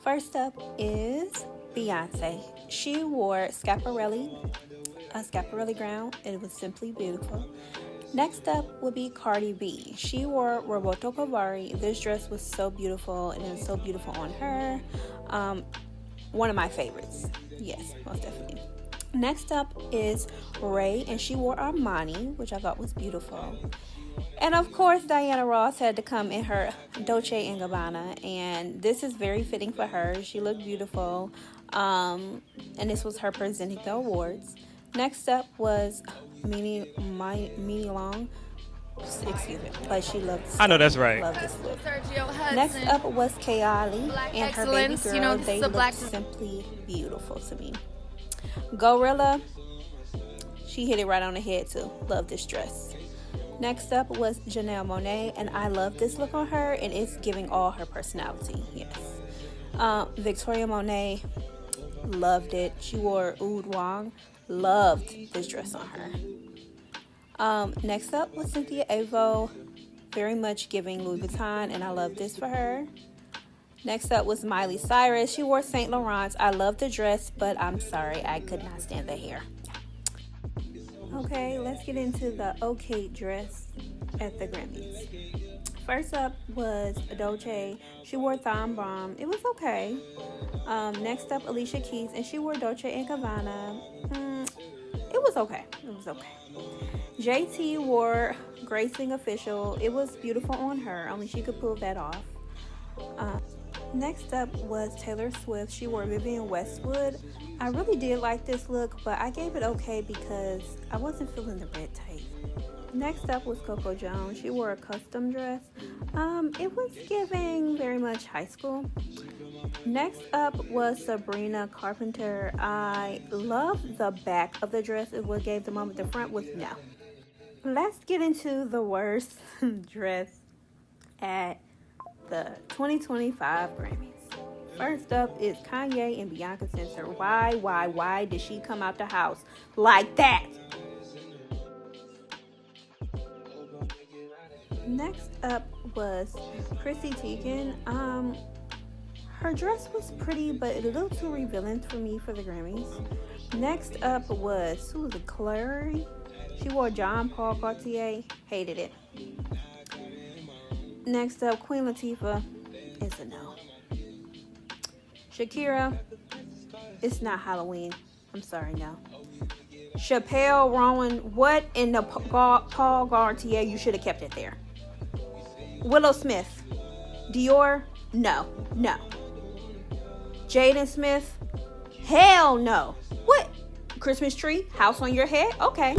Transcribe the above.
First up is Beyonce. She wore a scaparelli gown. It was simply beautiful. Next up would be Cardi B. She wore Roberto Cavalli. This dress was so beautiful, and it was so beautiful on her. One of my favorites. Yes, most definitely. Next up is Ray, and she wore Armani, which I thought was beautiful. And of course, Diana Ross had to come in her Dolce & Gabbana, and this is very fitting for her. She looked beautiful, and this was her presenting the awards. Next up was Minnie Long. Excuse me, but she looked. I know that's right. Love this look. Next up was Kayali and her baby girl. They looked simply beautiful to me. Gorilla, she hit it right on the head too. Love this dress. Next up was Janelle Monáe, and I love this look on her, and it's giving all her personality. Yes. Victoria Monet, loved it. She wore Oud Wong. Loved this dress on her. Next up was Cynthia Erivo, very much giving Louis Vuitton, and I love this for her. Next up was Miley Cyrus. She wore Saint Laurent. I love the dress, but I'm sorry, I could not stand the hair. Okay, let's get into the okay dress at the Grammys. First up was Dolce. She wore Thom Browne. It was okay. Next up, Alicia Keys, and she wore Dolce & Gabbana. It was okay. JT wore Gracing Official. It was beautiful on her. Only she could pull that off. Next up was Taylor Swift. She wore Vivienne Westwood. I really did like this look, but I gave it okay because I wasn't feeling the red tape. Next up was Coco Jones. She wore a custom dress. It was giving very much high school. Next up was Sabrina Carpenter. I love the back of the dress. It what gave the moment. The front was no. Let's get into the worst dress at the 2025 Grammys. First up is Kanye and Bianca Censor. Why did she come out the house like that? Next up was Chrissy Teigen. Her dress was pretty, but a little too revealing for me for the Grammys. Next up was Susie Clary. She wore Jean Paul Gaultier. Hated it. Next up, Queen Latifah is a no. Shakira, it's not Halloween. I'm sorry, no. Chappelle Rowan, what in the Paul Gaultier? You should have kept it there. Willow Smith, Dior, no. Jaden Smith, hell no. What? Christmas tree, house on your head? Okay.